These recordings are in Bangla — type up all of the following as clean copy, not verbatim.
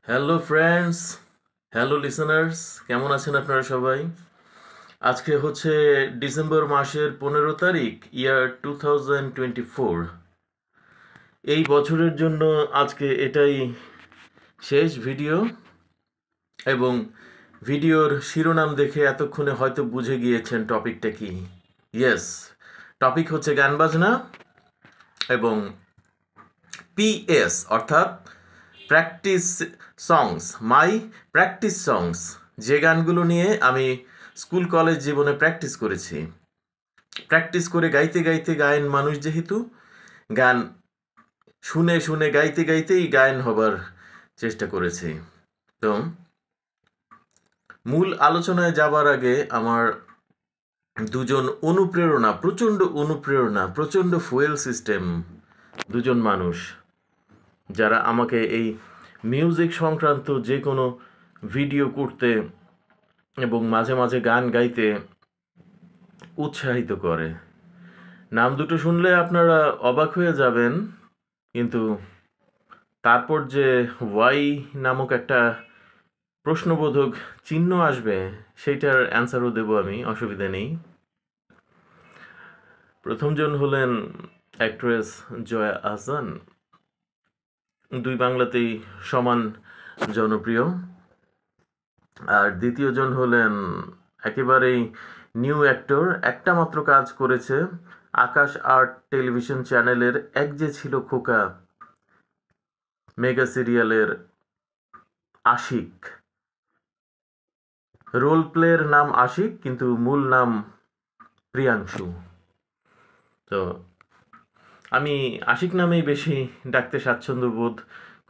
হ্যালো ফ্রেন্ডস, হ্যালো লিসেনার্স, কেমন আছেন আপনারা সবাই? আজকে হচ্ছে ডিসেম্বর মাসের 15 তারিখ, ইয়ার 2024। এই বছরের জন্য আজকে এটাই শেষ ভিডিও। এবং ভিডিওর শিরোনাম দেখে এতক্ষণে হয়তো বুঝে গিয়েছেন টপিকটা কি। ইয়েস, টপিক হচ্ছে গান বাজনা এবং পিএস অর্থাৎ প্র্যাকটিস সংস, মাই প্র্যাকটিস সংস, যে গানগুলো নিয়ে আমি স্কুল কলেজ জীবনে প্র্যাকটিস করেছি। প্র্যাকটিস করে গাইতে গাইতে গায়ন মানুষ যেহেতু, গান শুনে শুনে গাইতে গাইতেই গায়ন হবার চেষ্টা করেছি। তো মূল আলোচনায় যাবার আগে আমার দুজন অনুপ্রেরণা, প্রচণ্ড ফুয়েল সিস্টেম, দুজন মানুষ যারা আমাকে এই মিউজিক সংক্রান্ত যে কোনো ভিডিও করতে এবং মাঝে মাঝে গান গাইতে উৎসাহিত করে। নাম দুটো শুনলে আপনারা অবাক হয়ে যাবেন, কিন্তু তারপর যে ওয়াই নামক একটা প্রশ্নবোধক চিহ্ন আসবে, সেইটার অ্যান্সারও দেব আমি, অসুবিধা নেই। প্রথমজন হলেন অ্যাক্ট্রেস জয়া আহসান, দুই বাংলাতেই সমান জনপ্রিয়। আর দ্বিতীয়জন হলেন একেবারেই নিউ অ্যাক্টর, একটা মাত্র কাজ করেছে আকাশ আর্ট টেলিভিশন চ্যানেলের এক যে ছিল খোকা মেগা সিরিয়ালের আশিক। রোল প্লের নাম আশিক, কিন্তু মূল নাম প্রিয়াংশু। তো আমি আশিক নামেই বেশি ডাকতে স্বাচ্ছন্দ্য বোধ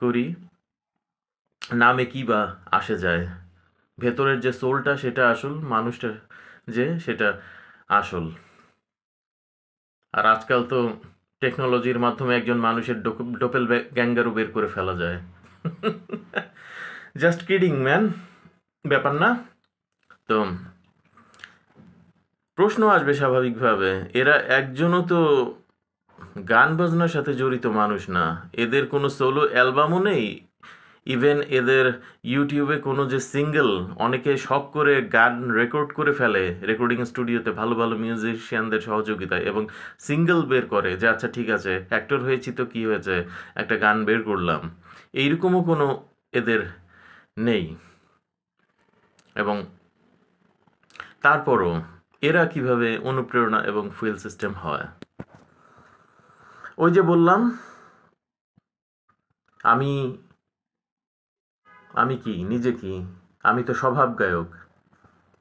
করি। নামে কি বা আসে যায়, ভেতরের যে সোলটা সেটা আসল, মানুষটা যে সেটা আসল। আর আজকাল তো টেকনোলজির মাধ্যমে একজন মানুষের ডোপেল গ্যাঙ্গারও বের করে ফেলা যায়। জাস্ট কিডিং ম্যান, ব্যাপার না। তো প্রশ্ন আসবে স্বাভাবিকভাবে, এরা একজনও তো গান বাজনার সাথে জড়িত মানুষ না, এদের কোনো সোলো অ্যালবামও নেই, ইভেন এদের ইউটিউবে কোনো যে সিঙ্গেল, অনেকে শখ করে গান রেকর্ড করে ফেলে রেকর্ডিং স্টুডিওতে ভালো ভালো মিউজিশিয়ানদের সহযোগিতায়, এবং সিঙ্গেল বের করে যে আচ্ছা ঠিক আছে অ্যাক্টর হয়েছি তো কী হয়েছে, একটা গান বের করলাম, এইরকমও কোনো এদের নেই। এবং তারপরও এরা কিভাবে অনুপ্রেরণা এবং ফুয়েল সিস্টেম হয়? ওই যে বললাম, আমি আমি কি নিজে কি, আমি তো স্বভাব গায়ক,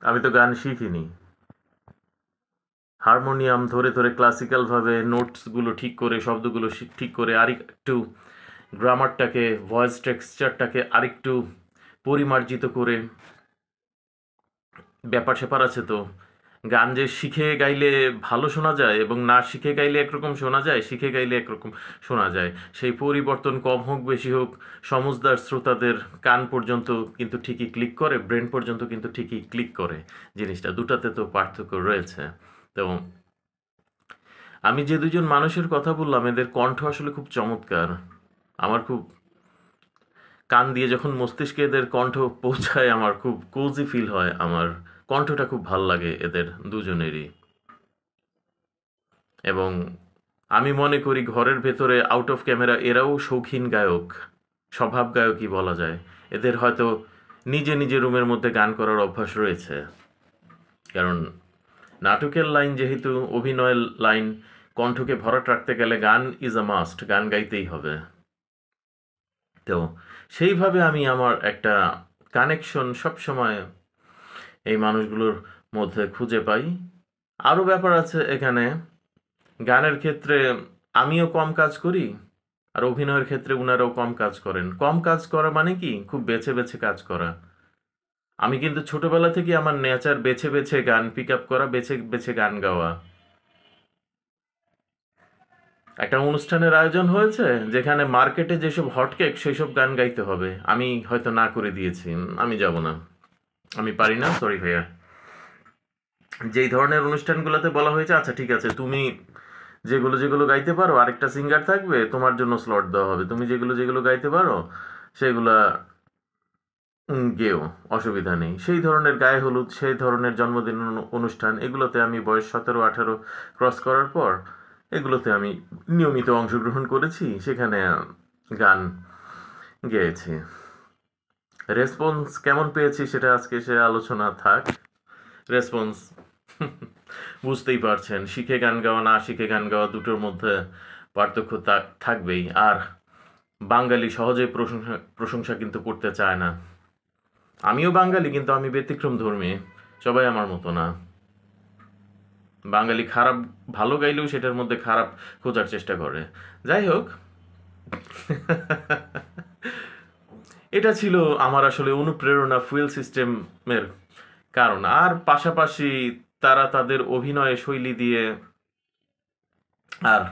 আমি তো গান শিখিনি। হারমোনিয়াম ধরে ধরে ক্লাসিক্যালভাবে নোটসগুলো ঠিক করে, শব্দগুলো ঠিক করে, আরেকটু গ্রামারটাকে, ভয়েস টেক্সচারটাকে আরেকটু পরিমার্জিত করে, ব্যাপার স্যাপার আছে তো। গান যে শিখে গাইলে ভালো শোনা যায় এবং না শিখে গাইলে একরকম শোনা যায়, শিখে গাইলে একরকম শোনা যায়, সেই পরিবর্তন কম হোক বেশি হোক সমজদার শ্রোতাদের কান পর্যন্ত কিন্তু ঠিকই ক্লিক করে, ব্রেন পর্যন্ত কিন্তু ঠিকই ক্লিক করে। জিনিসটা দুটাতে তো পার্থক্য রয়েছে। তো আমি যে দুজন মানুষের কথা বললাম, এদের কণ্ঠ আসলে খুব চমৎকার। আমার খুব কান দিয়ে যখন মস্তিষ্কে এদের কণ্ঠ পৌঁছায়, আমার খুব কোজি ফিল হয়, আমার কণ্ঠটা খুব ভাল লাগে এদের দুজনেরই। এবং আমি মনে করি ঘরের ভেতরে আউট অফ ক্যামেরা এরাও শৌখিন গায়ক, স্বভাব গায়কই বলা যায়। এদের হয়তো নিজে নিজে রুমের মধ্যে গান করার অভ্যাস রয়েছে, কারণ নাটকের লাইন যেহেতু অভিনয়ের লাইন, কণ্ঠকে ভরাট রাখতে গেলে গান ইজ আ মাস্ট, গান গাইতেই হবে। তো সেইভাবে আমি আমার একটা কানেকশন সবসময় এই মানুষগুলোর মধ্যে খুঁজে পাই। আরও ব্যাপার আছে এখানে, গানের ক্ষেত্রে আমিও কম কাজ করি, আর অভিনয়ের ক্ষেত্রে উনারাও কম কাজ করেন। কম কাজ করা মানে কি, খুব বেছে বেছে কাজ করা। আমি কিন্তু ছোটবেলা থেকে আমার নেচার বেছে বেছে গান পিক আপ করা, বেছে বেছে গান গাওয়া। একটা অনুষ্ঠানের আয়োজন হয়েছে যেখানে মার্কেটে যেসব হটকেক সেই সব গান গাইতে হবে, আমি হয়তো না করে দিয়েছি, আমি যাব না, আমি পারি না, সরি ভাইয়া। যেই ধরনের অনুষ্ঠানগুলোতে বলা হয়েছে আচ্ছা ঠিক আছে তুমি যেগুলো যেগুলো গাইতে পারো, আরেকটা সিঙ্গার থাকবে, তোমার জন্য স্লট দেওয়া হবে, তুমি যেগুলো যেগুলো গাইতে পারো সেগুলা গেও, অসুবিধা নেই। সেই ধরনের গায়ে হলুদ, সেই ধরনের জন্মদিন অনুষ্ঠান, এগুলোতে আমি বয়স 17-18 ক্রস করার পর এগুলোতে আমি নিয়মিত অংশগ্রহণ করেছি, সেখানে গান গেয়েছি। রেসপন্স কেমন পেয়েছি সেটা আজকে সে আলোচনা থাক। রেসপন্স বুঝতেই পারছেন, শিখে গান গাওয়া না শিখে গান গাওয়া দুটোর মধ্যে পার্থক্য থাকবেই। আর বাঙালি সহজে প্রশংসা প্রশংসা কিন্তু করতে চায় না। আমিও বাঙালি, কিন্তু আমি ব্যতিক্রম ধর্মী, সবাই আমার মতো না। বাঙালি খারাপ ভালো গাইলেও সেটার মধ্যে খারাপ খোঁজার চেষ্টা করে। যাই হোক, এটা ছিল আমার আসলে অনুপ্রেরণা, ফুয়েল সিস্টেমের কারণ। আর পাশাপাশি তারা তাদের অভিনয় শৈলী দিয়ে, আর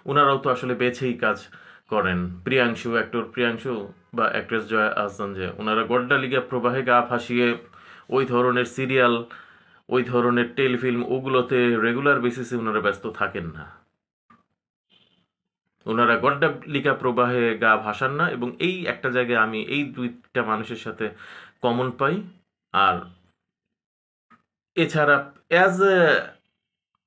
ওনারাও তো আসলে বেছেই কাজ করেন। প্রিয়াংশু, অ্যাক্টর প্রিয়াংশু বা অ্যাক্ট্রেস জয়া আহসান, যে ওনারা গড্ডালিগা প্রবাহে গা ভাসিয়ে ওই ধরনের সিরিয়াল, ওই ধরনের টেলিফিল্ম, ওগুলোতে রেগুলার বেসিসে ওনারা ব্যস্ত থাকেন না। ওনারা গড্ডালিকা প্রবাহে গা ভাসান না, এবং এই একটা জায়গায় আমি এই দুইটা মানুষের সাথে কমন পাই। আর এছাড়া as a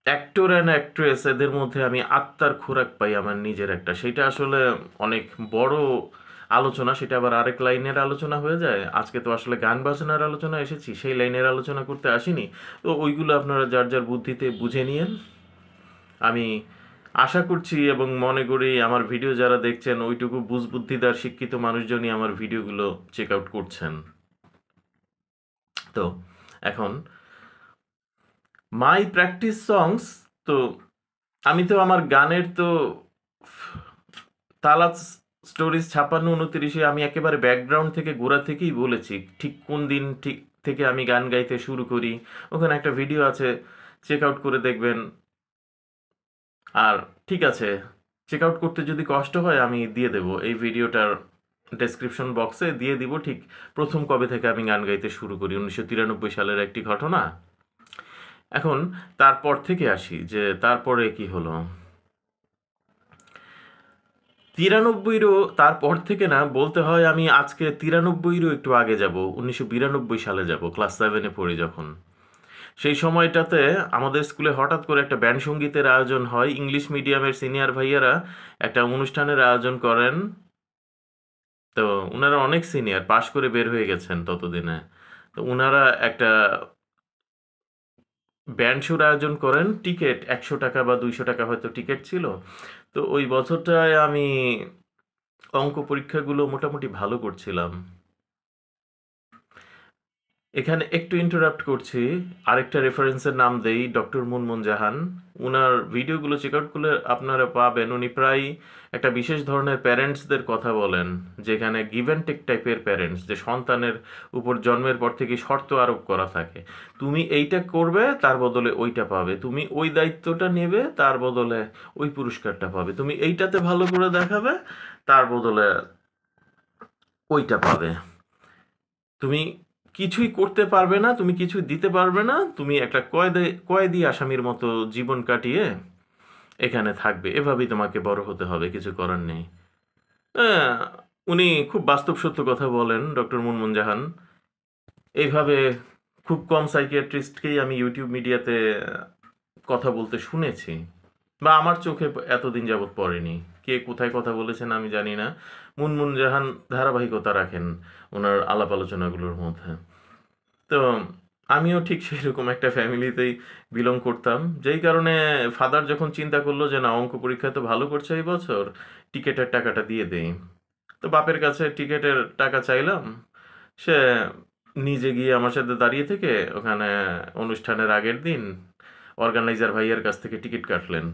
actor and actress, এদের মধ্যে আমি আত্মার খোরাক পাই আমার নিজের একটা, সেটা আসলে অনেক বড় আলোচনা। সেটা আবার আরেক লাইনের আলোচনা হয়ে যায়। আজকে তো আসলে গান বাজনার আলোচনা এসেছি, সেই লাইনের আলোচনা করতে আসিনি। তো ওইগুলো আপনারা যার যার বুদ্ধিতে বুঝে নিয়েন। আমি আশা করছি এবং মনে করি আমার ভিডিও যারা দেখছেন, ওইটুকু বুঝবুদ্ধিদার শিক্ষিত মানুষজনই আমার ভিডিওগুলো চেক আউট করছেন। তো এখন মাই প্র্যাকটিস সংস, তো আমি তো আমার গানের তো তালাত স্টোরিজ 56-29-এ আমি একেবারে ব্যাকগ্রাউন্ড থেকে গোড়া থেকেই বলেছি ঠিক কোন দিন ঠিক থেকে আমি গান গাইতে শুরু করি। ওখানে একটা ভিডিও আছে, চেক আউট করে দেখবেন। আর ঠিক আছে, চেক আউট করতে যদি কষ্ট হয় আমি দিয়ে দেব, এই ভিডিওটার ডেসক্রিপশন বক্সে দিয়ে দিব ঠিক প্রথম কবে থেকে আমি গান গাইতে শুরু করি, 1993 সালের একটি ঘটনা। এখন তারপর থেকে আসি যে তারপরে কি হলো। 93-রও তারপর থেকে না, বলতে হয় আমি আজকে 93-রও একটু আগে যাব, 1992 সালে যাব, ক্লাস 7-এ পড়ি যখন। সেই সময়টাতে আমাদের স্কুলে হঠাৎ করে একটা ব্যান্ড সঙ্গীতের আয়োজন হয়। ইংলিশ মিডিয়ামের সিনিয়র ভাইয়ারা একটা অনুষ্ঠানের আয়োজন করেন। তো ওনারা অনেক সিনিয়র, পাশ করে বের হয়ে গেছেন ততদিনে। তো ওনারা একটা ব্যান্ড শোর আয়োজন করেন। টিকিট 100 টাকা বা 200 টাকা হয়তো টিকিট ছিল। তো ওই বছরটায় আমি অঙ্ক পরীক্ষাগুলো মোটামুটি ভালো করছিলাম। এখানে একটু ইন্টারাপ্ট করছি, আরেকটা রেফারেন্সের নাম দেই, ডক্টর মুনমুন জাহান। উনার ভিডিওগুলো চেক আউট করলে আপনারা পাবেন উনি প্রায় একটা বিশেষ ধরনের প্যারেন্টসদের কথা বলেন, যেখানে গিভ অ্যান্ড টেক টাইপের প্যারেন্টস, যে সন্তানের উপর জন্মের পর থেকে শর্ত আরোপ করা থাকে। তুমি এইটা করবে তার বদলে ওইটা পাবে, তুমি ওই দায়িত্বটা নেবে তার বদলে ওই পুরস্কারটা পাবে, তুমি এইটাতে ভালো করে দেখাবে তার বদলে ওইটা পাবে। তুমি কিছুই করতে পারবে না, তুমি কিছুই দিতে পারবে না, তুমি একটা কয়েদি আসামির মতো জীবন কাটিয়ে এখানে থাকবে, এভাবেই তোমাকে বড় হতে হবে, কিছু করার নেই। আহ, উনি খুব বাস্তব সত্য কথা বলেন, ডক্টর মুনমুন জাহান। এইভাবে খুব কম সাইকিয়াট্রিস্টকেই আমি ইউটিউব মিডিয়াতে কথা বলতে শুনেছি, বা আমার চোখে এতদিন যাবৎ পড়েনি। কে কোথায় কথা বলেছেন আমি জানি না। মুনমুন জাহান ধারাবাহিকতা রাখেন ওনার আলাপ আলোচনাগুলোর মধ্যে। তো আমিও ঠিক সেরকম একটা ফ্যামিলিতেই বিলং করতাম, যেই কারণে ফাদার যখন চিন্তা করলো যে না, অঙ্ক পরীক্ষায় তো ভালো করছে এই বছর, টিকেটের টাকাটা দিয়ে দেই। তো বাপের কাছে টিকেটের টাকা চাইলাম। সে নিজে গিয়ে আমার সাথে দাঁড়িয়ে থেকে ওখানে অনুষ্ঠানের আগের দিন অর্গানাইজার ভাইয়ের কাছ থেকে টিকিট কাটলেন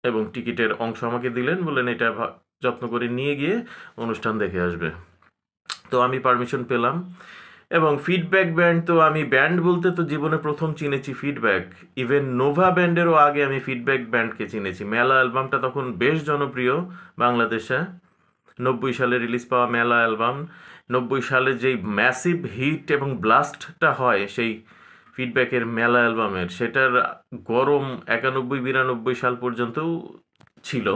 এবং টিকিটের অংশ আমাকে দিলেন, বললেন এটা যত্ন করে নিয়ে গিয়ে অনুষ্ঠান দেখে আসবে। তো আমি পারমিশন পেলাম। এবং ফিডব্যাক ব্যান্ড, তো আমি ব্যান্ড বলতে তো জীবনে প্রথম চিনেছি ফিডব্যাক। ইভেন নোভা ব্যান্ডেরও আগে আমি ফিডব্যাক ব্যান্ডকে চিনেছি। মেলা অ্যালবামটা তখন বেশ জনপ্রিয় বাংলাদেশে, 90 সালে রিলিজ পাওয়া মেলা অ্যালবাম। 90 সালে যেই ম্যাসিভ হিট এবং ব্লাস্টটা হয় সেই ফিডব্যাকের মেলা অ্যালবামের, সেটার গরম 91-92 সাল পর্যন্তও ছিল।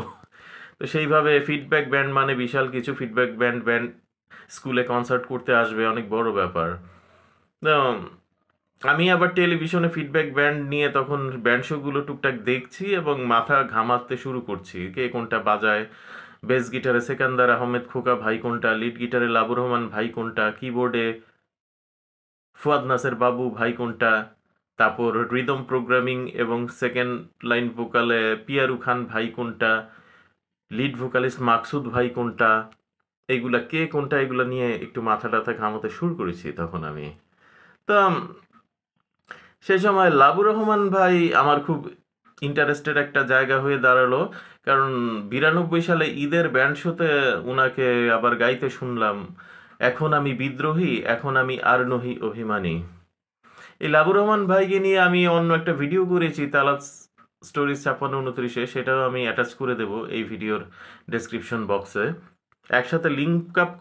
তো সেইভাবে ফিডব্যাক ব্যান্ড মানে বিশাল কিছু। ফিডব্যাক ব্যান্ড স্কুলে কনসার্ট করতে আসবে, অনেক বড় ব্যাপার। তো আমি আবার টেলিভিশনে ফিডব্যাক ব্যান্ড নিয়ে তখন ব্যান্ড শোগুলো টুকটাক দেখছি এবং মাথা ঘামাতে শুরু করছি, কে কোনটা বাজায়। বেস গিটারে সেকান্দার আহমেদ খোকা ভাই কোনটা, লিড গিটারে লাবুর রহমান ভাই কোনটা, কিবোর্ডে ফুয়াদ নাসের বাবু ভাই কোনটা, তারপর রিদম প্রোগ্রামিং এবং সেকেন্ড লাইন ভোকালে পিয়ারু খান ভাই কোনটা, লিড ভোকালিস্ট মাকসুদ ভাই কোনটা, এইগুলা কে কোনটা, এগুলা নিয়ে একটু মাথা টাথা ঘামাতে শুরু করেছি তখন আমি। তো সেই সময় লাবুর রহমান ভাই আমার খুব ইন্টারেস্টেড একটা জায়গা হয়ে দাঁড়ালো, কারণ 92 সালে ঈদের ব্যান্ড শোতে উনাকে আবার গাইতে শুনলাম, এখন আমি বিদ্রোহী, এখন আমি আর নহি অভিমানী। এই লাবুর রহমান ভাইকে নিয়ে আমি অন্য একটা ভিডিও করেছি, তালাত স্টোরিজ 56-29, সেটাও আমি অ্যাটাচ করে দেব এই ভিডিওর ডেসক্রিপশন বক্সে। একসাথে লিঙ্ক আপ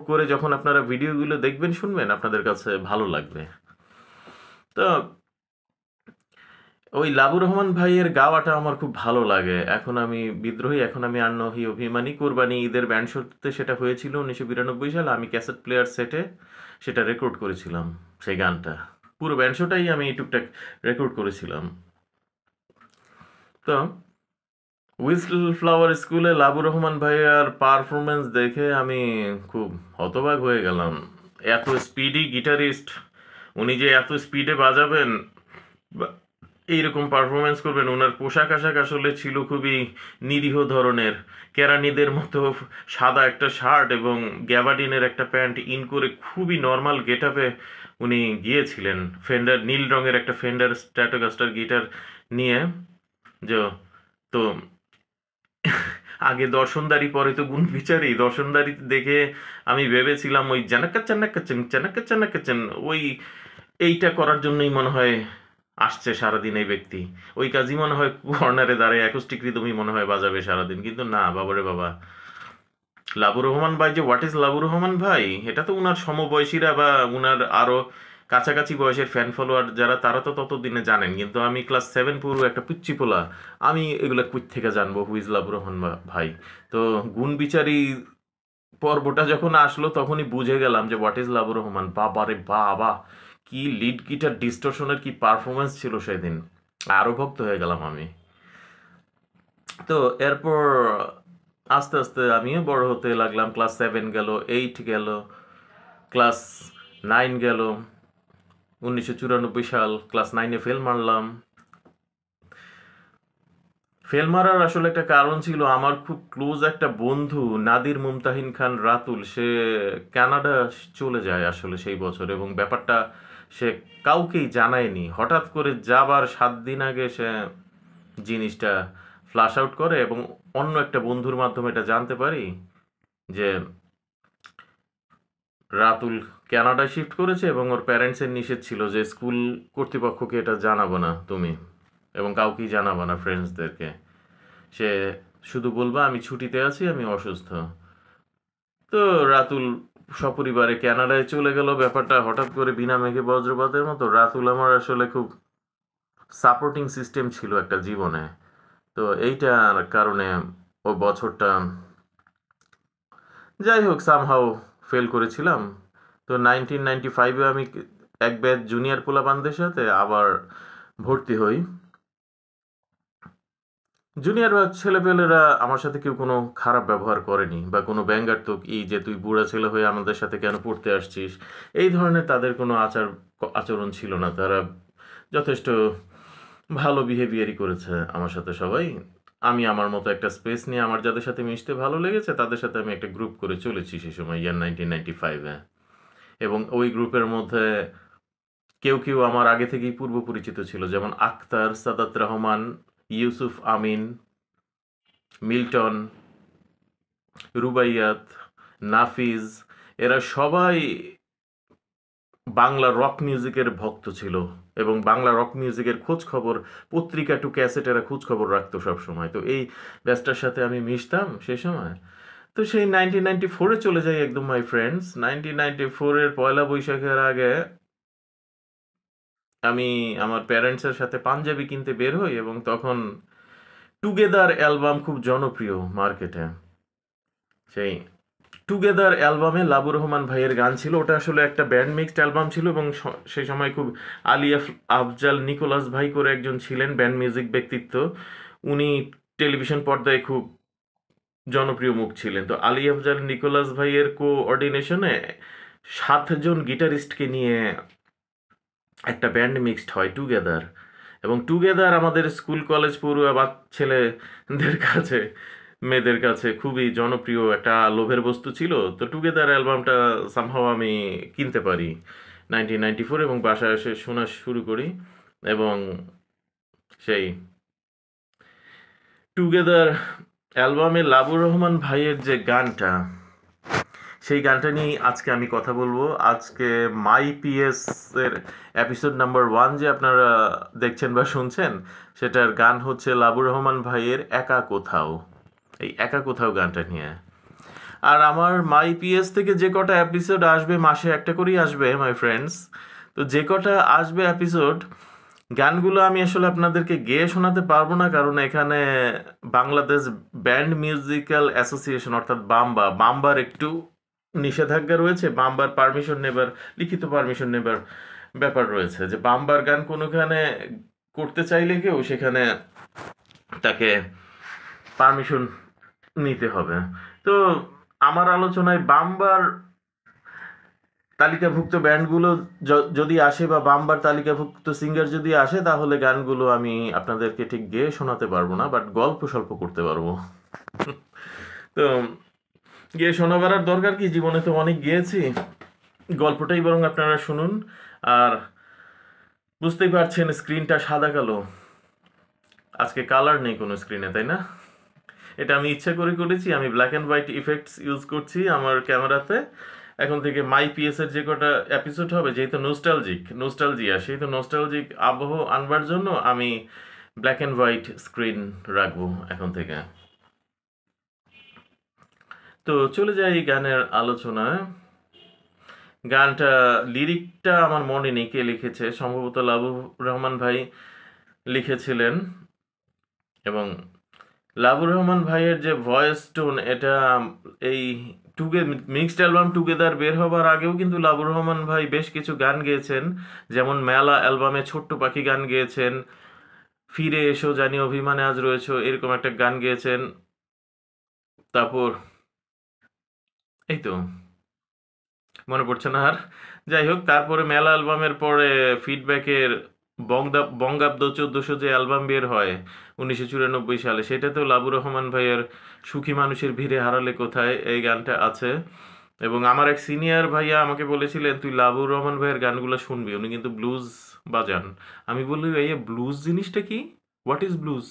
করে যখন আপনারা ভিডিওগুলো দেখবেন শুনবেন, আপনাদের কাছে ভালো লাগবে। তো ওই লাবুর রহমান ভাইয়ের গাওয়াটা আমার খুব ভালো লাগে, এখন আমি বিদ্রোহী, এখন আমি আর নহি অভিমানী। কোরবানি ঈদের ব্যান্ড শোতে সেটা হয়েছিল 1992 সালে, আমি ক্যাসেট প্লেয়ার সেটে সেটা রেকর্ড করেছিলাম। সেই গানটা পুরো ব্যান্ড শোটাই আমি টুকটাক রেকর্ড করেছিলাম। তো হুইসল ফ্লাওয়ার স্কুলে লাবুর রহমান ভাইয়ার পারফরমেন্স দেখে আমি খুব হতবাক হয়ে গেলাম। এত স্পিডি গিটারিস্ট, উনি যে এত স্পিডে বাজাবেন, এইরকম পারফরমেন্স করবেন। ওনার পোশাক আশাক আসলে ছিল খুবই নিরীহ ধরনের, কেরানিদের মতো সাদা একটা শার্ট এবং গ্যাবার্ডিনের একটা প্যান্ট ইন করে খুবই নর্মাল গেট আপে উনি গিয়েছিলেন, ফেন্ডার নীল রঙের একটা ফেন্ডার স্ট্র্যাটোকাস্টার গিটার নিয়ে। যে তো আগে দর্শনদারি, পরে তো গুণ বিচারি। দর্শনদারি দেখে আমি ভেবেছিলাম ওই জানাক্কা চান্নাক্কাচেন চানাক্কা চান্নাক্কাচেন ওই এইটা করার জন্যই মনে হয় আসছে সারাদিন এই ব্যক্তি, ওই কাজই মনে হয় কর্নারে দাঁড়িয়ে অ্যাকোস্টিক রিদমই মনে হয় বাজাবে সারাদিন। কিন্তু না বাবারে বাবা, লাবুর রহমান ভাই যে হোয়াট ইজ লাবুর রহমান ভাই, এটা তো উনার সমবয়সীরা বা উনার আরো কাছাকাছি বয়সের ফ্যান ফলোয়ার যারা, তারা তো ততদিনে জানেন, কিন্তু আমি ক্লাস 7 পুরো একটা পিচ্চি পোলা, আমি এগুলো কুইত থেকে জানবো হুইজ লাবুর রহমান ভাই। তো গুণ বিচারি পর্বটা যখন আসলো তখনই বুঝে গেলাম যে হোয়াট ইজ লাবুর রহমান। বাবারে বাবা, কি লিড গিটার ডিস্টরশনের কি পারফরমেন্স ছিল সেদিন, আরো ভক্ত হয়ে গেলাম আমি। তো এরপর আস্তে আস্তে আমিও বড় হতে লাগলাম, ক্লাস 7 গেল, 8 গেল, ক্লাস 9 গেল, 1994 সাল, ক্লাস 9-এ ফেল মারলাম। ফেল মারার আসলে একটা কারণ ছিল, আমার খুব ক্লোজ একটা বন্ধু নাদির মুমতাহিন খান রাতুল, সে কানাডা চলে যায় আসলে সেই বছর, এবং ব্যাপারটা সে কাউকেই জানায়নি। হঠাৎ করে যাবার 7 দিন আগে সে জিনিসটা ফ্লাশ আউট করে, এবং অন্য একটা বন্ধুর মাধ্যমে এটা জানতে পারি যে রাতুল কানাডায় শিফট করেছে, এবং ওর প্যারেন্টসের নিষেধ ছিল যে স্কুল কর্তৃপক্ষকে এটা জানাবো না তুমি, এবং কাউকেই জানাবো না, ফ্রেন্ডসদেরকে। সে শুধু বলবা আমি ছুটিতে আছি, আমি অসুস্থ। তো রাতুল সপরিবারে কানাডায় চলে গেল। ব্যাপারটা হঠাৎ করে বিনা মেঘে বজ্রপাতের মতো। রাতুল আমার আসলে খুব সাপোর্টিং সিস্টেম ছিল একটা জীবনে। তো এইটার কারণে ওই বছরটা যাই হোক সামহাও ফেল করেছিলাম। তো 1995-এ আমি এক ব্যাচ জুনিয়র পোলাপানদের সাথে আবার ভর্তি হই। জুনিয়র ছেলেপেলেরা আমার সাথে কেউ কোনো খারাপ ব্যবহার করেনি, বা কোনো ব্যঙ্গাত্মক এই যে তুই বুড়া ছেলে হয়ে আমাদের সাথে কেন পড়তে আসছিস, এই ধরনের তাদের কোনো আচরণ ছিল না। তারা যথেষ্ট ভালো বিহেভিয়ারই করেছে আমার সাথে সবাই। আমি আমার মতো একটা স্পেস নিয়ে আমার যাদের সাথে মিশতে ভালো লেগেছে তাদের সাথে আমি একটা গ্রুপ করে চলেছি সেই সময়, ইয়ার 1995-এ। এবং ওই গ্রুপের মধ্যে কেউ কেউ আমার আগে থেকেই পূর্ব পরিচিত ছিল, যেমন আখতার, সাদাত রহমান, ইউসুফ আমিন, মিল্টন, রুবাইয়াত, নাফিজ, এরা সবাই বাংলা রক মিউজিকের ভক্ত ছিল, এবং বাংলা রক মিউজিকের খোঁজ খবর পত্রিকা টু ক্যাসেট এরা খোঁজ খবর রাখতো সব সময়। তো এই ব্যাচটার সাথে আমি মিশতাম সেই সময়। তো সেই 1994-এ চলে যাই একদম মাই ফ্রেন্ডস। 1994-এর পয়লা বৈশাখের আগে আমি আমার প্যারেন্টসের সাথে পাঞ্জাবি কিনতে বের হই, এবং তখন টুগেদার অ্যালবাম খুব জনপ্রিয় মার্কেটে। সেই টুগেদার অ্যালবামে লাবুর রহমান ভাইয়ের গান ছিল। ওটা আসলে একটা ব্যান্ড মিক্সড অ্যালবাম ছিল এবং সেই সময় খুব আফজাল নিকোলাস ভাই করে একজন ছিলেন ব্যান্ড মিউজিক ব্যক্তিত্ব। উনি টেলিভিশন পর্দায় খুব জনপ্রিয় মুখ ছিলেন। তো আলী আফজাল নিকোলাস ভাইয়ের কোঅর্ডিনেশনে 7 জন গিটারিস্টকে নিয়ে একটা ব্যান্ড মিক্সড হয় টুগেদার। এবং টুগেদার আমাদের স্কুল কলেজ পড়ুয়া ছেলেদের কাছে, মেয়েদের কাছে খুবই জনপ্রিয় একটা লোভের বস্তু ছিল। তো টুগেদার অ্যালবামটা সামহাও আমি কিনতে পারি 1994 এবং বাসায় এসে শোনা শুরু করি। এবং সেই টুগেদার অ্যালবামে লাবুর রহমান ভাইয়ের যে গানটা, সেই গানটা নিয়ে আজকে আমি কথা বলবো। আজকে মাই পিএস এর এপিসোড নাম্বার 1 যে আপনারা দেখছেন বা শুনছেন, সেটার গান হচ্ছে লাবুর রহমান ভাইয়ের একা কোথাও। এই একা কোথাও গানটা নিয়ে। আর আমার মাই পিএস থেকে যে কটা এপিসোড আসবে, মাসে একটা করেই আসবে মাই ফ্রেন্ডস। তো যে কটা আসবে এপিসোড, গানগুলো আমি আসলে আপনাদেরকে গেয়ে শোনাতে পারবো না, কারণ এখানে বাংলাদেশ ব্যান্ড মিউজিক্যাল অ্যাসোসিয়েশন অর্থাৎ বাম্বার একটু নিষেধাজ্ঞা রয়েছে। বাম্বার পারমিশন নেবার, লিখিত পারমিশন নেবার ব্যাপার রয়েছে, যে বাম্বার গান কোনোখানে করতে চাইলে কেউ সেখানে তাকে পারমিশন নিতে হবে। তো আমার আলোচনায় বাম্বার তালিকাভুক্ত ব্যান্ডগুলো যদি আসে বা বাম্বার তালিকাভুক্ত সিঙ্গার যদি আসে, তাহলে গানগুলো আমি আপনাদেরকে ঠিক গেয়ে শোনাতে পারবো না, বাট গল্প স্বল্প করতে পারবো। তো গিয়ে শোনাবার আর দরকার কি, জীবনে তো অনেক গিয়েছি, গল্পটাই বরং আপনারা শুনুন। আর বুঝতেই পারছেন স্ক্রিনটা সাদা কালো, আজকে কালার নেই কোনো স্ক্রিনে, তাই না? এটা আমি ইচ্ছা করে করেছি। আমি black and white effects use করছি আমার ক্যামেরাতে। এখন থেকে মাই পিএস এর যে কটা এপিসোড হবে, যেহেতু নোস্টালজিয়া, সেই তো নোস্টালজিক আবহ আনবার জন্য আমি ব্ল্যাক অ্যান্ড হোয়াইট স্ক্রিন রাখবো এখন থেকে। তো চলে যাই গানের আলোচনায়। গানটা লিরিকটা আমার মনে নেই কে লিখেছে, সম্ভবত লাবুর রহমান ভাই লিখেছিলেন। এবং লাবুর রহমান ভাইয়ের যে ভয়েস টোন, এটা এই মিক্সড অ্যালবাম টুগেদার বের হবার আগেও কিন্তু লাবুর রহমান ভাই বেশ কিছু গান গেয়েছেন। যেমন মেলা অ্যালবামে ছোট্ট পাখি গান গেয়েছেন, ফিরে এসো জানি অভিমানে আজ রয়েছো, এরকম একটা গান গেয়েছেন। তারপর এই তো মনে পড়ছে না আর, যাই হোক। তারপরে মেলা অ্যালবামের পরে ফিডব্যাকের বঙ্গাব্দ 1400 যে অ্যালবাম বের হয় 1994 সালে, সেটাতেও লাবুর রহমান ভাইয়ের সুখী মানুষের ভিড়ে হারালে কোথায় এই গানটা আছে। এবং আমার এক সিনিয়র ভাইয়া আমাকে বলেছিলেন, তুই লাবুর রহমান ভাইয়ের গানগুলো শুনবি, উনি কিন্তু ব্লুজ বাজান। আমি বলি, ভাইয়া ব্লুজ জিনিসটা কি? What is blues?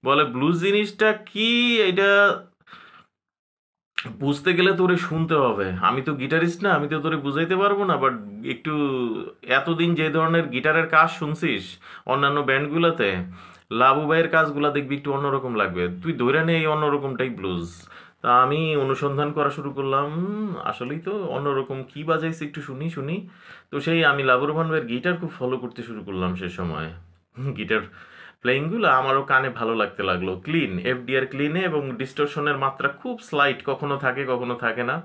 বলে ব্লুজ জিনিসটা কি, এটা বুঝতে গেলে তোরে শুনতে হবে। আমি তো গিটারিস্ট না, আমি তো তোরে বুঝাইতে পারবো না, বাট একটু এতদিন যে ধরনের গিটারের কাজ শুনছিস অন্যান্য ব্যান্ডগুলোতে, লাবু ভাইয়ের কাজগুলো দেখবি একটু অন্যরকম লাগবে, তুই ধরে নে এই অন্যরকমটাই ব্লুজ। তা আমি অনুসন্ধান করা শুরু করলাম, আসলেই তো অন্যরকম, কি বাজাইছে একটু শুনি শুনি। তো সেই আমি লাবু রহমান ভাইয়ের গিটার খুব ফলো করতে শুরু করলাম সে সময়। গিটার প্লেয়িংগুলো আমারও কানে ভালো লাগতে লাগলো। ক্লিন, এফডিআর ক্লিনে, এবং ডিস্টরশনের মাত্রা খুব স্লাইট, কখনো থাকে কখনো থাকে না।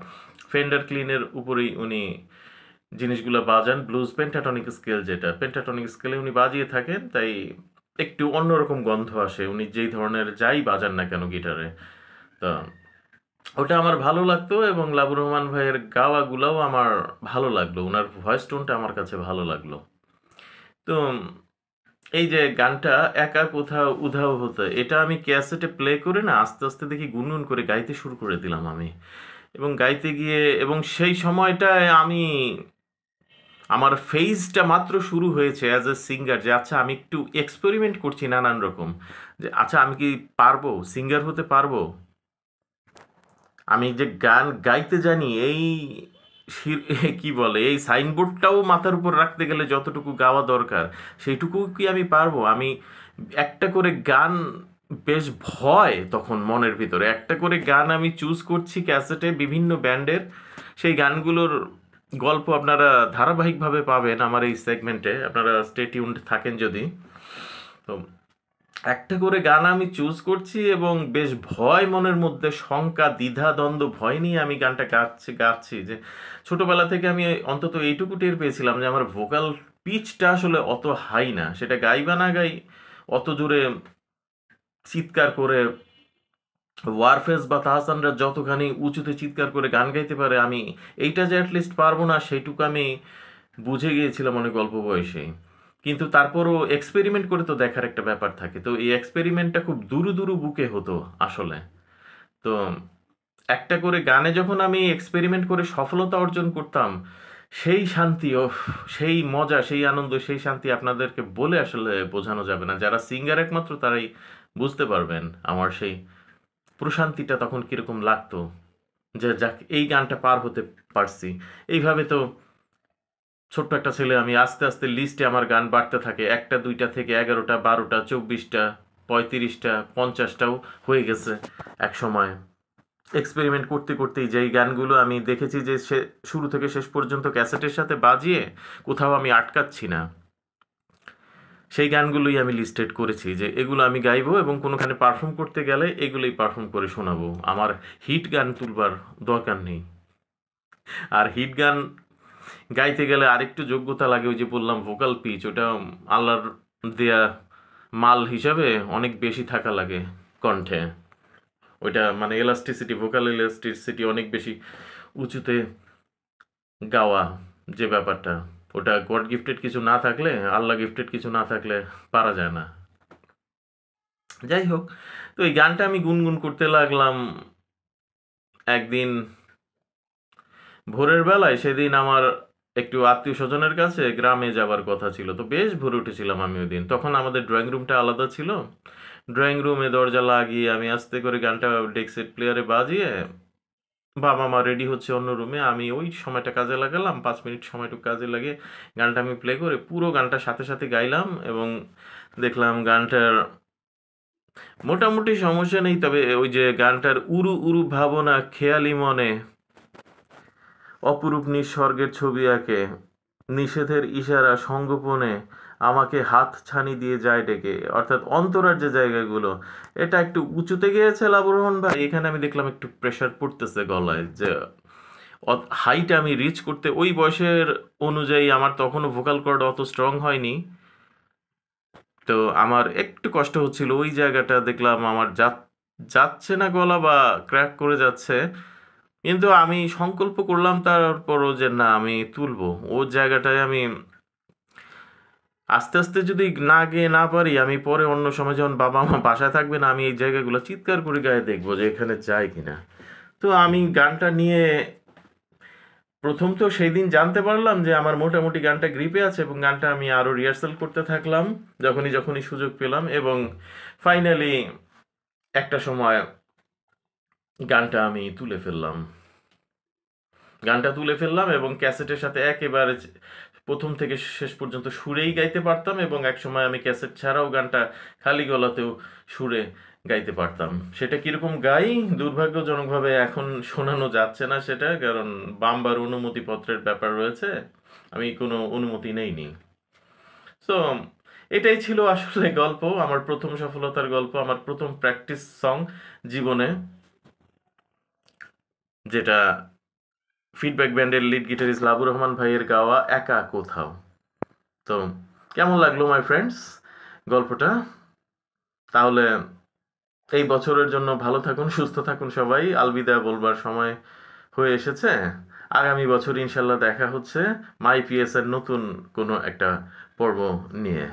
ফেন্ডার ক্লিনের উপরেই উনি জিনিসগুলো বাজান। ব্লুজ পেন্টাটনিক স্কেল, যেটা পেন্টাটনিক স্কেলে উনি বাজিয়ে থাকেন, তাই একটু অন্যরকম গন্ধ আসে উনি যেই ধরনের যাই বাজান না কেন গিটারে। তা ওটা আমার ভালো লাগতো, এবং লাবুর রহমান ভাইয়ের গাওয়াগুলোও আমার ভালো লাগলো, ওনার ভয়েস টোনটা আমার কাছে ভালো লাগলো। তো এই যে গানটা একা কোথাও উধাও হতে, এটা আমি ক্যাসেটে প্লে করে না আস্তে আস্তে দেখি গুনগুন করে গাইতে শুরু করে দিলাম আমি। এবং গাইতে গিয়ে, এবং সেই সময়টায় আমি, আমার ফেজটা মাত্র শুরু হয়েছে অ্যাজ এ সিঙ্গার, যে আচ্ছা আমি একটু এক্সপেরিমেন্ট করছি নানান রকম, যে আচ্ছা আমি কি পারবো, সিঙ্গার হতে পারবো, আমি যে গান গাইতে জানি, এই কি বলে, এই সাইনবোর্ডটাও মাথার উপর রাখতে গেলে যতটুকু গাওয়া দরকার সেইটুকু কি আমি পারবো? আমি একটা করে গান, বেশ ভয় তখন মনের ভিতরে, একটা করে গান আমি চুজ করছি ক্যাসেটে বিভিন্ন ব্যান্ডের। সেই গানগুলোর গল্প আপনারা ধারাবাহিকভাবে পাবেন আমার এই সেগমেন্টে, আপনারা স্টে টিউনড থাকেন যদি। তো একটা করে গান আমি চুজ করছি এবং বেশ ভয় মনের মধ্যে, শঙ্কা, দ্বিধা, দ্বন্দ্ব, ভয় নিয়ে আমি গানটা গাচ্ছি যে ছোটবেলা থেকে আমি অন্তত এইটুকু টের পেয়েছিলাম যে আমার ভোকাল পিচটা আসলে অত হাই না, সেটা গাই বা না গাই অত জোরে চিৎকার করে ওয়ারফেজ বা তাহসানরা যতখানি উঁচুতে চিৎকার করে গান গাইতে পারে, আমি এইটা যে অ্যাটলিস্ট পারবো না সেইটুকু আমি বুঝে গিয়েছিলাম অনেক অল্প বয়সে। কিন্তু তারপরও এক্সপেরিমেন্ট করে তো দেখার একটা ব্যাপার থাকে, তো এই এক্সপেরিমেন্টটা খুব দুরু দুরু বুকে হতো আসলে। তো একটা করে গানে যখন আমি এক্সপেরিমেন্ট করে সফলতা অর্জন করতাম, সেই শান্তি, ও সেই মজা, সেই আনন্দ, সেই শান্তি আপনাদেরকে বলে আসলে বোঝানো যাবে না। যারা সিঙ্গার একমাত্র তারাই বুঝতে পারবেন আমার সেই প্রশান্তিটা তখন কিরকম লাগতো, যে যাক এই গানটা পার হতে পারছি। এইভাবে তো ছোট্ট একটা ছেলে আমি, আস্তে আস্তে লিস্টে আমার গান বাড়তে থাকে, একটা দুইটা থেকে 11টা, 12টা, 24টা, 35টা, 50টাও হয়ে গেছে এক সময়। এক্সপেরিমেন্ট করতে করতেই যেই গানগুলো আমি দেখেছি যে সে শুরু থেকে শেষ পর্যন্ত ক্যাসেটের সাথে বাজিয়ে কোথাও আমি আটকাচ্ছি না, সেই গানগুলোই আমি লিস্টেড করেছি যে এগুলো আমি গাইবো এবং কোনোখানে পারফর্ম করতে গেলে এগুলোই পারফর্ম করে শোনাবো। আমার হিট গান তুলবার দরকার নেই। আর হিট গান গাইতে গেলে আরেকটু যোগ্যতা লাগে, ওই যে বললাম ভোকাল পিচ, ওটা আল্লাহর দেয়া মাল হিসাবে অনেক বেশি থাকা লাগে কণ্ঠে। ওইটা মানে এলাস্টিসিটি, ভোকাল এলাস্টিসিটি অনেক বেশি উঁচুতে গাওয়া, যে ব্যাপারটা, ওটা গড গিফটেড কিছু না থাকলে, আল্লাহ গিফটেড কিছু না থাকলে পারা যায় না। যাই হোক, তো এই গানটা আমি গুনগুন করতে লাগলাম একদিন ভোরের বেলায়। সেদিন আমার একটু আত্মীয় স্বজনের কাছে গ্রামে যাওয়ার কথা ছিল, তো বেশ ভোরে উঠেছিলাম আমি ওই দিন। তখন আমাদের ড্রয়িং রুমটা আলাদা ছিল। ড্রয়িং রুমে দরজা লাগিয়ে আমি আস্তে করে গানটা ডেস্ক প্লেয়ারে বাজিয়ে, বাবা মা রেডি হচ্ছে অন্য রুমে, আমি ওই সময়টা কাজে লাগালাম, 5 মিনিট সময়টুকু কাজে লাগে গানটা আমি প্লে করে পুরো গানটা সাথে সাথে গাইলাম। এবং দেখলাম গানটার মোটামুটি সমস্যা নেই, তবে ওই যে গানটার উরু উরু ভাবনা খেয়ালি মনে অপরূপ নিঃস্বর্গের ছবি আঁকে, নিষেধের ইশারা সঙ্গোপনে আমাকে হাত ছানি দিয়ে যায় ডেকে, অর্থাৎ অন্তরার যে জায়গাগুলো, এটা একটু উঁচুতে গিয়েছে লাবুর রহমান ভাই। এখানে আমি দেখলাম একটু প্রেশার পড়তেছে গলায়, যে হাইটা আমি রিচ করতে ওই বয়সের অনুযায়ী আমার তখনও ভোকাল কর্ড অত স্ট্রং হয়নি, তো আমার একটু কষ্ট হচ্ছিল ওই জায়গাটা। দেখলাম আমার যাচ্ছে না গলা, বা ক্র্যাক করে যাচ্ছে, কিন্তু আমি সংকল্প করলাম তারপরও যে না আমি তুলবো। ও জায়গাটায় আমি আস্তে আস্তে যদি না গেয়ে না পারি, আমি পরে অন্য সময় যখন বাবা মা বাসায় থাকবে না, আমি এই জায়গাগুলো চিৎকার করে গায়ে দেখবো যে এখানে যায় কিনা। তো আমি গানটা নিয়ে প্রথম তো সেই দিন জানতে পারলাম যে আমার মোটামুটি গানটা গ্রিপে আছে, এবং গানটা আমি আরও রিহার্সাল করতে থাকলাম যখনই যখনই সুযোগ পেলাম, এবং ফাইনালি একটা সময় গানটা আমি তুলে ফেললাম। এবং ক্যাসেটের সাথে একেবারে প্রথম থেকে শেষ পর্যন্ত সুরেই গাইতে পারতাম, এবং একসময় আমি ক্যাসেট ছাড়াও গানটা খালি গলাতেও সুরে গাইতে পারতাম। সেটা কীরকম গাই দুর্ভাগ্যজনকভাবে এখন শোনানো যাচ্ছে না সেটা, কারণ বাম্বার অনুমতিপত্রের ব্যাপার রয়েছে, আমি কোনো অনুমতি নেইনি। সো এটাই ছিল আসলে গল্প, আমার প্রথম সফলতার গল্প, আমার প্রথম প্র্যাকটিস সং জীবনে, যেটা ফিডব্যাক ব্যান্ডের লিড গিটারিস্ট লাবুর রহমান ভাইয়ের গাওয়া একা কোথাও। তো কেমন লাগলো মাই ফ্রেন্ডস গল্পটা? তাহলে এই বছরের জন্য ভালো থাকুন, সুস্থ থাকুন সবাই। আলবিদা বলবার সময় হয়ে এসেছে। আগামী বছর ইনশাল্লাহ দেখা হচ্ছে মাই পিএস এর নতুন কোনো একটা পর্ব নিয়ে।